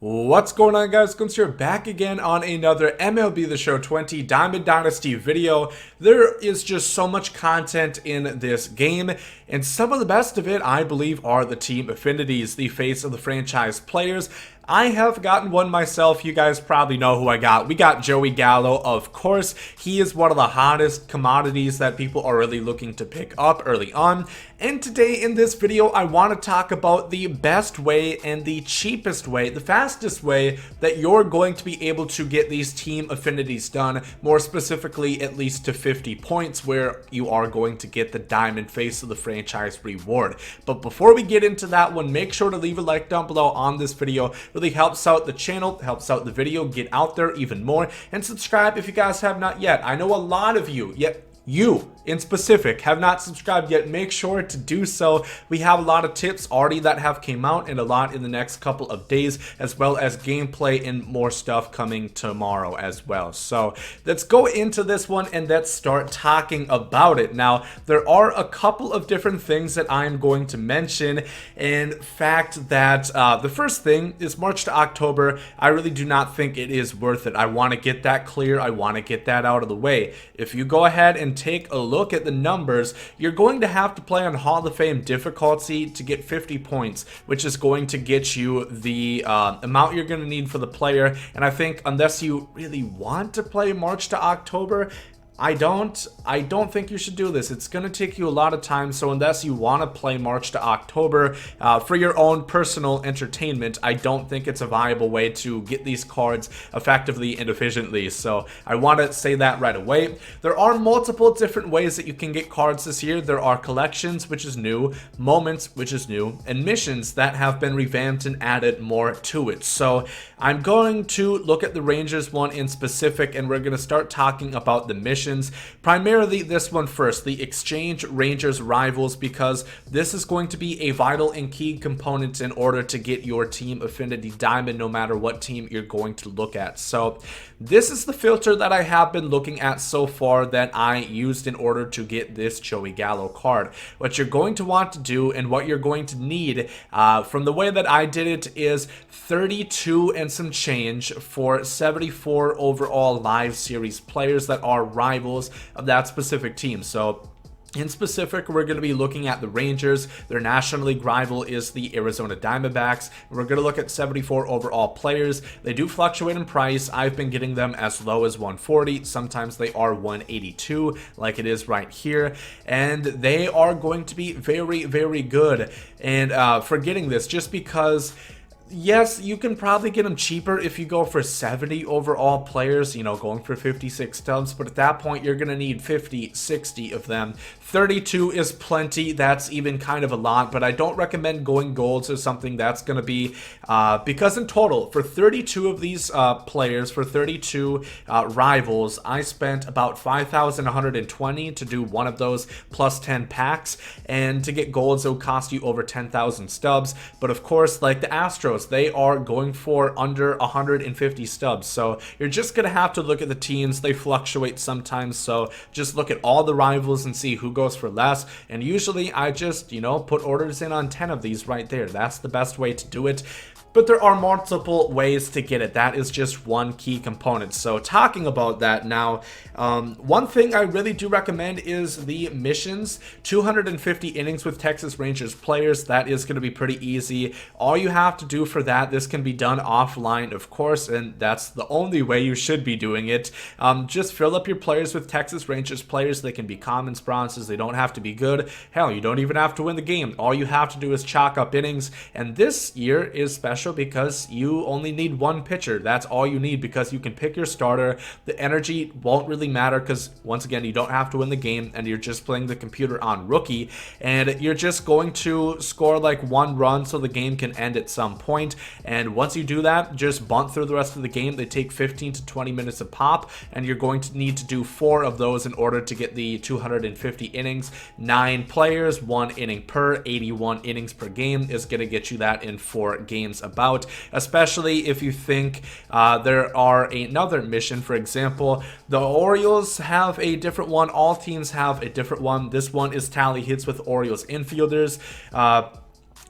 What's going on, guys? Gomes here, back again on another MLB The Show 20 Diamond Dynasty video. There is just so much content in this game, and some of the best of it, I believe, are the team affinities, the face of the franchise players. I have gotten one myself. You guys probably know who I got. We got Joey Gallo, of course. He is one of the hottest commodities that people are really looking to pick up early on. And today in this video, I want to talk about the best way and the cheapest way, the fastest way that you're going to be able to get these team affinities done, more specifically at least to 50 points, where you are going to get the diamond face of the franchise reward. But before we get into that one, make sure to leave a like down below on this video. Really helps out the channel, helps out the video get out there even more, and subscribe if you guys have not yet. I know a lot of you, you in specific, have not subscribed yet. Make sure to do so. We have a lot of tips already that have came out, and a lot in the next couple of days, as well as gameplay and more stuff coming tomorrow as well. So let's go into this one and let's start talking about it. Now, there are a couple of different things that I'm going to mention. In fact, that the first thing is March to October. I really do not think it is worth it. I want to get that clear. I want to get that out of the way. If you go ahead and take a look at the numbers, you're going to have to play on Hall of Fame difficulty to get 50 points, which is going to get you the amount you're going to need for the player. And I think unless you really want to play March to October, I don't think you should do this. It's going to take you a lot of time, so unless you want to play March to October for your own personal entertainment, I don't think it's a viable way to get these cards effectively and efficiently. So I want to say that right away. There are multiple different ways that you can get cards this year. There are collections, which is new, moments, which is new, and missions that have been revamped and added more to it. So I'm going to look at the Rangers one in specific, and we're going to start talking about the missions. Primarily this one first, the Exchange Rangers Rivals, because this is going to be a vital and key component in order to get your team affinity diamond, no matter what team you're going to look at. So this is the filter that I have been looking at so far that I used in order to get this Joey Gallo card. What you're going to want to do and what you're going to need from the way that I did it is 32 and some change for 74 overall live series players that are rivals of that specific team. So in specific, we're going to be looking at the Rangers. Their National League rival is the Arizona Diamondbacks. We're going to look at 74 overall players. They do fluctuate in price. I've been getting them as low as 140. Sometimes they are 182, like it is right here. And they are going to be very, very good. And for getting this, just because... yes, you can probably get them cheaper if you go for 70 overall players, you know, going for 56 stubs, but at that point you're going to need 50, 60 of them. 32 is plenty. That's even kind of a lot, but I don't recommend going golds or something. That's going to be, because in total, for 32 of these players, for 32 rivals, I spent about 5,120 to do one of those plus 10 packs, and to get golds, it will cost you over 10,000 stubs. But of course, like the Astros, they are going for under 150 stubs. So you're just going to have to look at the teams. They fluctuate sometimes. So just look at all the rivals and see who goes for less. And usually I just, you know, put orders in on 10 of these right there. That's the best way to do it. But there are multiple ways to get it. That is just one key component. So talking about that now, one thing I really do recommend is the missions. 250 innings with Texas Rangers players. That is going to be pretty easy. All you have to do for that, this can be done offline, of course, and that's the only way you should be doing it. Just fill up your players with Texas Rangers players. They can be commons, bronzes. They don't have to be good. Hell, you don't even have to win the game. All you have to do is chalk up innings. And this year is special because you only need one pitcher. That's all you need, because you can pick your starter. The energy won't really matter because, once again, you don't have to win the game, and you're just playing the computer on rookie, and you're just going to score like one run so the game can end at some point. And once you do that, just bunt through the rest of the game. They take 15 to 20 minutes a pop, and you're going to need to do 4 of those in order to get the 250 innings. 9 players, 1 inning per, 81 innings per game is going to get you that in 4 games about, especially if you think there are another mission. For example, the Orioles have a different one. All teams have a different one. This one is tally hits with Orioles infielders.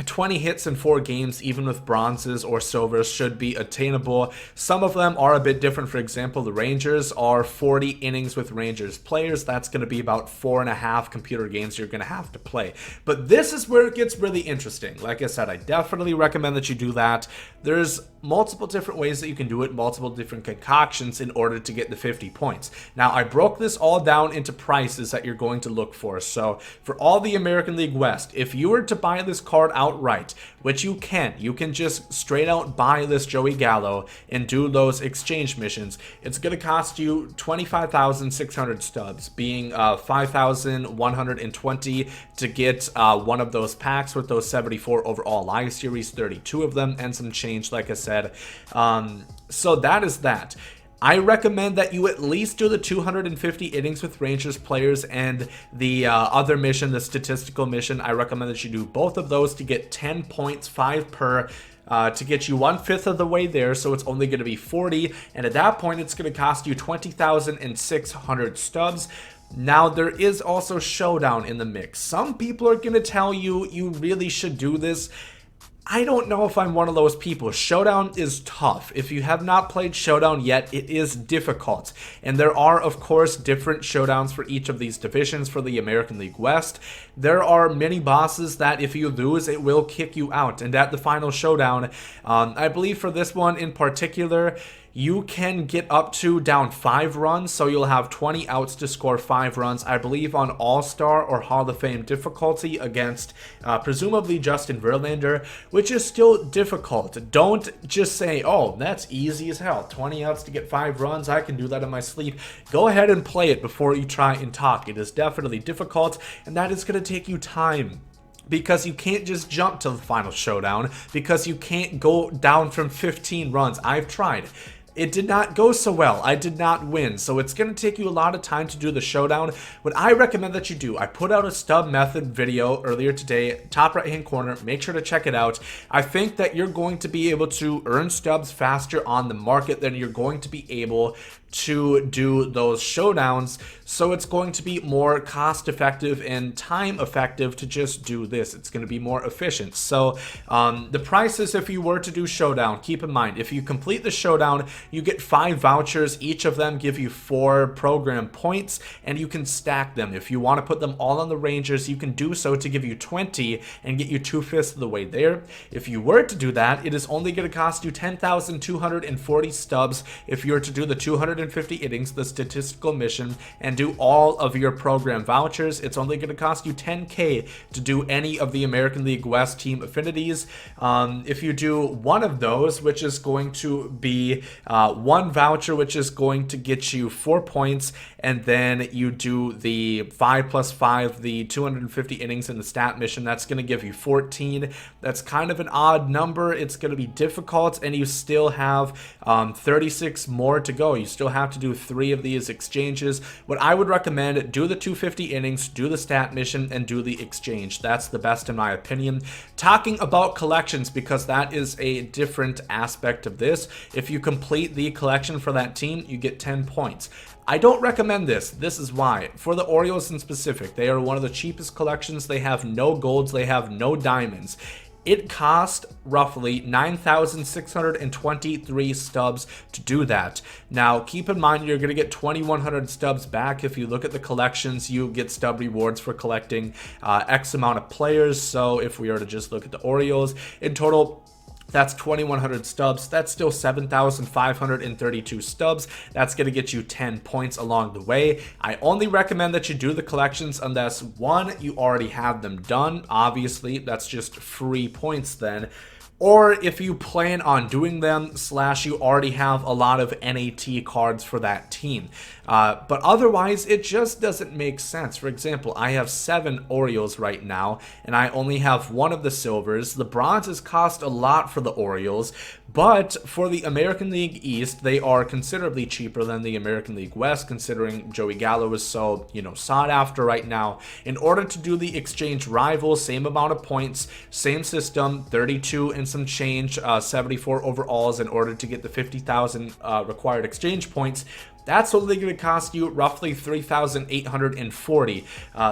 20 hits in 4 games, even with bronzes or silvers, should be attainable. Some of them are a bit different. For example, the Rangers are 40 innings with Rangers players. That's going to be about 4.5 computer games you're going to have to play. But this is where it gets really interesting. Like I said, I definitely recommend that you do that. There's multiple different ways that you can do it, multiple different concoctions in order to get the 50 points. Now, I broke this all down into prices that you're going to look for. So for all the American League West, if you were to buy this card outright, which you can just straight out buy this Joey Gallo and do those exchange missions, it's going to cost you 25,600 stubs, being 5,120 to get one of those packs with those 74 overall live series, 32 of them, and some change, like I said. So that is that. I recommend that you at least do the 250 innings with Rangers players and the other mission, the statistical mission. I recommend that you do both of those to get 10 points, 5 per, to get you 1/5 of the way there, so it's only going to be 40, and at that point it's going to cost you 20,600 stubs. Now, there is also Showdown in the mix. Some people are going to tell you you really should do this. I don't know if I'm one of those people. Showdown is tough. If you have not played Showdown yet, it is difficult. And there are, of course, different Showdowns for each of these divisions for the American League West. There are many bosses that if you lose, it will kick you out. And at the final Showdown, I believe for this one in particular, you can get up to down 5 runs, so you'll have 20 outs to score 5 runs, I believe on All-Star or Hall of Fame difficulty against presumably Justin Verlander, which is still difficult. Don't just say, oh, that's easy as hell, 20 outs to get 5 runs, I can do that in my sleep. Go ahead and play it before you try and talk. It is definitely difficult, and that is going to take you time, because you can't just jump to the final Showdown, because you can't go down from 15 runs. I've tried. It did not go so well. I did not win. So it's going to take you a lot of time to do the Showdown. What I recommend that you do, I put out a stub method video earlier today, top right hand corner. Make sure to check it out. I think that you're going to be able to earn stubs faster on the market than you're going to be able to do those Showdowns, so it's going to be more cost effective and time effective to just do this. It's going to be more efficient. So the prices, if you were to do Showdown, keep in mind, if you complete the Showdown, you get 5 vouchers. Each of them give you 4 program points, and you can stack them. If you want to put them all on the Rangers, you can do so to give you 20 and get you 2/5 of the way there. If you were to do that, it is only going to cost you 10,240 stubs if you were to do the 250 innings, the statistical mission, and do all of your program vouchers. It's only going to cost you 10K to do any of the American League West team affinities. If you do one of those, which is going to be one voucher, which is going to get you 4 points, and then you do the 5+5, the 250 innings in the stat mission, that's going to give you 14. That's kind of an odd number. It's going to be difficult, and you still have 36 more to go. You still have to do 3 of these exchanges. What I would recommend, do the 250 innings, do the stat mission, and do the exchange. That's the best in my opinion. Talking about collections, because that is a different aspect of this. If you complete the collection for that team, you get 10 points. I don't recommend this. This is why. For the Orioles in specific, they are one of the cheapest collections. They have no golds. They have no diamonds. It cost roughly 9,623 stubs to do that. Now, keep in mind, you're going to get 2,100 stubs back. If you look at the collections, you get stub rewards for collecting X amount of players. So if we were to just look at the Orioles, in total, that's 2,100 stubs. That's still 7,532 stubs. That's going to get you 10 points along the way. I only recommend that you do the collections unless, one, you already have them done. Obviously, that's just free points then. Or if you plan on doing them, / you already have a lot of NAT cards for that team. But otherwise, it just doesn't make sense. For example, I have 7 Orioles right now, and I only have 1 of the silvers. The bronzes cost a lot for the Orioles, but for the American League East, they are considerably cheaper than the American League West, considering Joey Gallo is so, sought after right now. In order to do the exchange rival, same amount of points, same system, 32 and some change, 74 overalls in order to get the 50,000 required exchange points. that's only going to cost you roughly 3,840.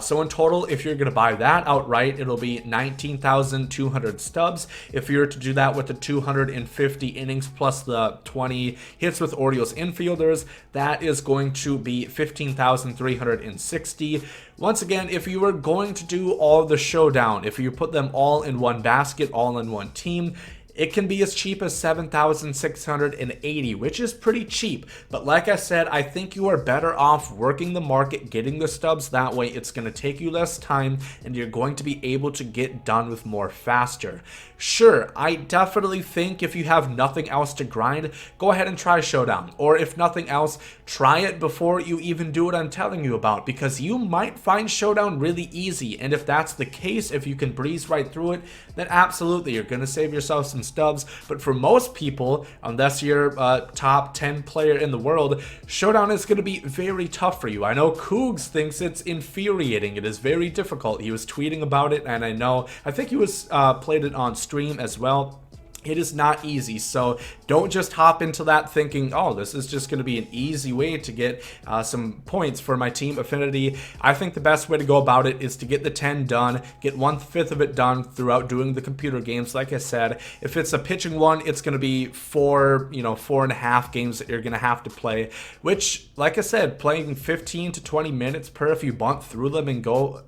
So in total, if you're going to buy that outright, it'll be 19,200 stubs. If you're to do that with the 250 innings plus the 20 hits with Orioles infielders, that is going to be 15,360. Once again, if you were going to do all the showdown, if you put them all in one basket, all in one team, it can be as cheap as 7,680, which is pretty cheap. But like I said, I think you are better off working the market, getting the stubs that way. It's going to take you less time, and you're going to be able to get done with more faster. Sure, I definitely think if you have nothing else to grind, go ahead and try Showdown. Or if nothing else, try it before you even do what I'm telling you about, because you might find Showdown really easy. And if that's the case, if you can breeze right through it, then absolutely, you're going to save yourself some stubs. But for most people, unless you're a top 10 player in the world, Showdown is going to be very tough for you. I know Cougs thinks it's infuriating. It is very difficult. He was tweeting about it, and I think he was played it on stream as well. It is not easy, so don't just hop into that thinking, oh, this is just going to be an easy way to get some points for my team Affinity. I think the best way to go about it is to get the 10 done, get 1/5 of it done throughout doing the computer games. Like I said, if it's a pitching one, it's going to be 4.5 games that you're going to have to play, which, like I said, playing 15 to 20 minutes per if you bunt through them and go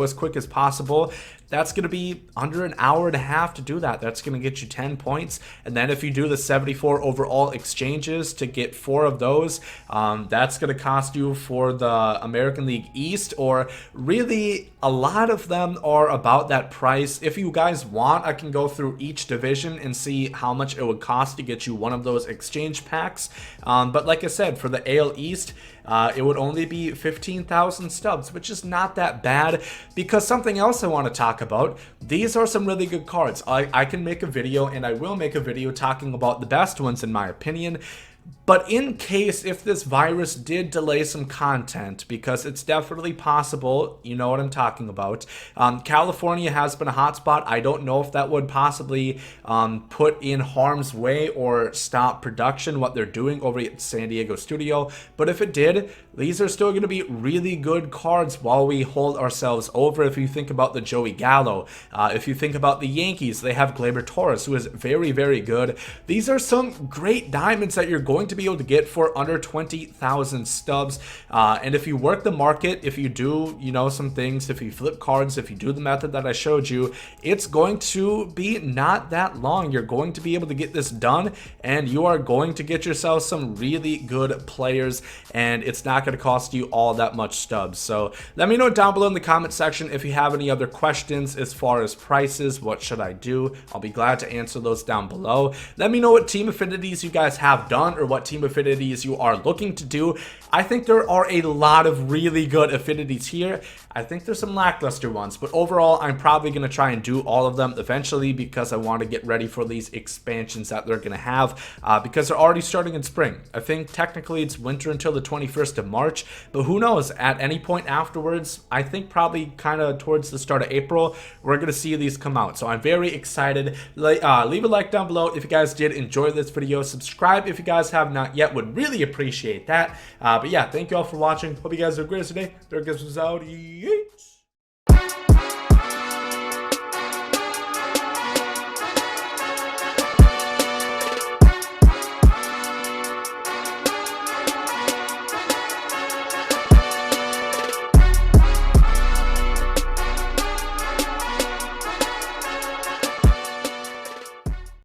as quick as possible. That's going to be under an hour and a half to do that. That's going to get you 10 points. And then if you do the 74 overall exchanges to get 4 of those, that's going to cost you for the American League East, or really a lot of them are about that price. If you guys want, I can go through each division and see how much it would cost to get you one of those exchange packs. But like I said, for the AL East, it would only be 15,000 stubs, which is not that bad. Because something else I want to talk about, these are some really good cards. I can make a video, and I will make a video talking about the best ones in my opinion. But in case if this virus did delay some content, because it's definitely possible, you know what I'm talking about. California has been a hotspot. I don't know if that would possibly put in harm's way or stop production, what they're doing over at San Diego studio. But if it did, these are still going to be really good cards while we hold ourselves over. If you think about the Joey Gallo, if you think about the Yankees, they have Gleyber Torres, who is very, very good. These are some great diamonds that you're going to be able to get for under 20,000 stubs. And if you work the market, if you do, some things, if you flip cards, if you do the method that I showed you, it's going to be not that long. You're going to be able to get this done, and you are going to get yourself some really good players, and it's not going to cost you all that much stubs. So let me know down below in the comment section if you have any other questions as far as prices. What should I do? I'll be glad to answer those down below. Let me know what team affinities you guys have done, or what team affinities you are looking to do. I think there are a lot of really good affinities here. I think there's some lackluster ones, but overall, I'm probably going to try and do all of them eventually, because I want to get ready for these expansions that they're going to have, because they're already starting in spring. I think technically it's winter until the 21st of March, but who knows, at any point afterwards, I think probably kind of towards the start of April, we're going to see these come out. So I'm very excited. Leave a like down below if you guys did enjoy this video. Subscribe if you guys have not yet, would really appreciate that. But yeah, thank you all for watching. Hope you guys have a great day. There goes out.